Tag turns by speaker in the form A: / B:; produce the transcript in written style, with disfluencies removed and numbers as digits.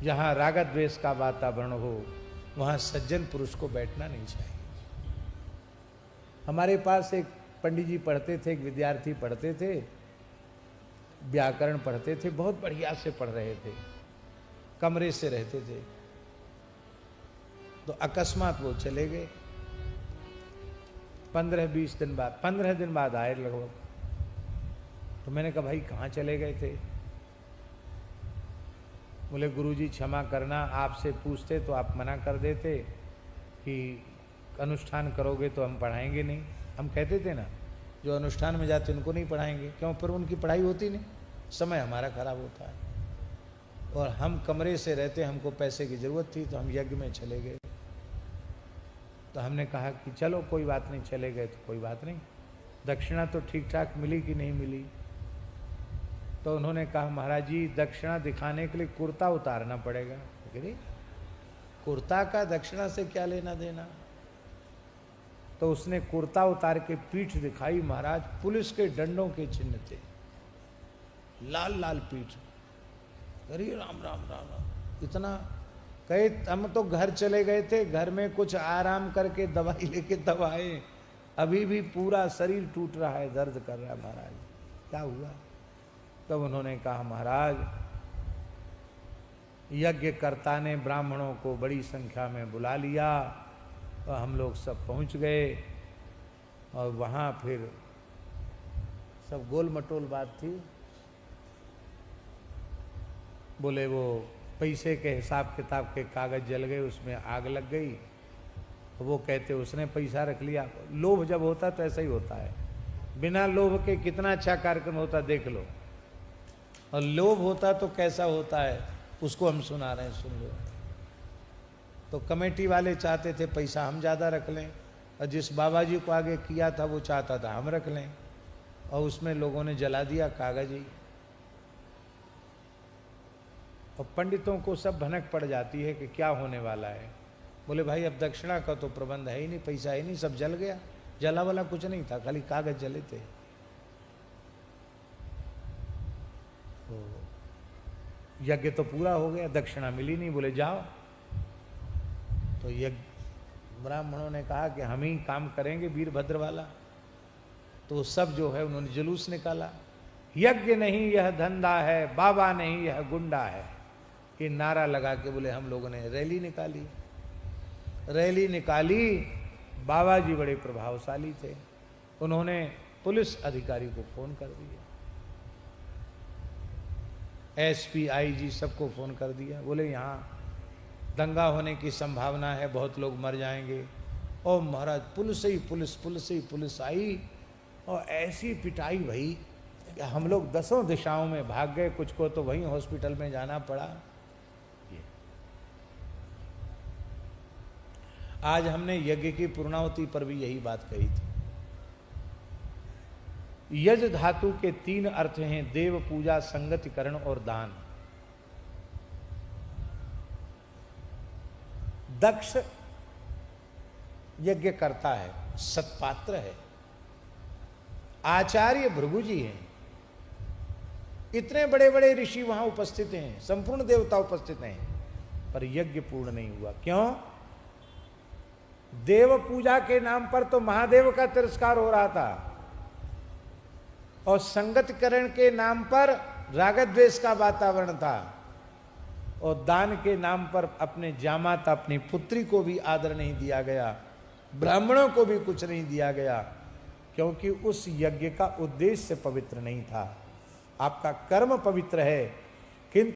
A: जहां राग द्वेष का वातावरण हो वहां सज्जन पुरुष को बैठना नहीं चाहिए। हमारे पास एक पंडित जी पढ़ते थे, एक विद्यार्थी पढ़ते थे, व्याकरण पढ़ते थे, बहुत बढ़िया से पढ़ रहे थे, कमरे से रहते थे, तो अकस्मात वो चले गए। 15-20 दिन बाद, 15 दिन बाद आए लगभग। तो मैंने कहा भाई कहाँ चले गए थे? बोले गुरुजी क्षमा करना, आपसे पूछते तो आप मना कर देते कि अनुष्ठान करोगे तो हम पढ़ाएंगे नहीं। हम कहते थे ना जो अनुष्ठान में जाते उनको नहीं पढ़ाएंगे, क्यों? पर उनकी पढ़ाई होती नहीं, समय हमारा खराब होता है। और हम कमरे से रहते, हमको पैसे की ज़रूरत थी तो हम यज्ञ में चले गए। तो हमने कहा कि चलो कोई बात नहीं, चले गए तो कोई बात नहीं, दक्षिणा तो ठीक ठाक मिली कि नहीं मिली? तो उन्होंने कहा महाराज जी दक्षिणा दिखाने के लिए कुर्ता उतारना पड़ेगा। कुर्ता का दक्षिणा से क्या लेना देना? तो उसने कुर्ता उतार के पीठ दिखाई, महाराज पुलिस के डंडों के चिन्ह थे, लाल लाल पीठ। अरे राम राम राम राम, इतना कहे। हम तो घर चले गए थे, घर में कुछ आराम करके दवाई लेके तब आए, अभी भी पूरा शरीर टूट रहा है, दर्द कर रहा है। महाराज क्या हुआ? तब उन्होंने कहा महाराज यज्ञकर्ता ने ब्राह्मणों को बड़ी संख्या में बुला लिया और हम लोग सब पहुंच गए, और वहां फिर सब गोल मटोल बात थी। बोले वो पैसे के हिसाब किताब के कागज जल गए, उसमें आग लग गई। वो कहते उसने पैसा रख लिया। लोभ जब होता तो ऐसा ही होता है, बिना लोभ के कितना अच्छा कार्यक्रम होता देख लो, और लोभ होता तो कैसा होता है उसको हम सुना रहे हैं, सुन लो। तो कमेटी वाले चाहते थे पैसा हम ज़्यादा रख लें, और जिस बाबा जी को आगे किया था वो चाहता था हम रख लें, और उसमें लोगों ने जला दिया कागज ही। और पंडितों को सब भनक पड़ जाती है कि क्या होने वाला है। बोले भाई अब दक्षिणा का तो प्रबंध है ही नहीं, पैसा है नहीं, सब जल गया। जला वाला कुछ नहीं था, खाली कागज जले थे। तो यज्ञ तो पूरा हो गया, दक्षिणा मिली नहीं। बोले जाओ। तो यज्ञ ब्राह्मणों ने कहा कि हम ही काम करेंगे वीरभद्र वाला। तो सब जो है उन्होंने जुलूस निकाला, यज्ञ नहीं यह धंधा है, बाबा नहीं यह गुंडा है, ये नारा लगा के बोले हम लोगों ने रैली निकाली। रैली निकाली, बाबा जी बड़े प्रभावशाली थे, उन्होंने पुलिस अधिकारी को फोन कर दिया, एसपी आईजी सबको फोन कर दिया। बोले यहाँ दंगा होने की संभावना है, बहुत लोग मर जाएंगे। और महाराज पुलिस आई और ऐसी पिटाई भई, हम लोग 10 दिशाओं में भाग गए, कुछ को तो वहीं हॉस्पिटल में जाना पड़ा। आज हमने यज्ञ की पूर्णाहुति पर भी यही बात कही थी। यज धातु के 3 अर्थ हैं, देव पूजा, संगतिकरण और दान। दक्ष यज्ञ करता है, सत्पात्र है, आचार्य भृगु जी हैं, इतने बड़े बड़े ऋषि वहां उपस्थित हैं, संपूर्ण देवता उपस्थित हैं, पर यज्ञ पूर्ण नहीं हुआ। क्यों? देव पूजा के नाम पर तो महादेव का तिरस्कार हो रहा था, और संगतिकरण के नाम पर राग द्वेष का वातावरण था, और दान के नाम पर अपने जामाता अपनी पुत्री को भी आदर नहीं दिया गया, ब्राह्मणों को भी कुछ नहीं दिया गया, क्योंकि उस यज्ञ का उद्देश्य पवित्र नहीं था। आपका कर्म पवित्र है, किंतु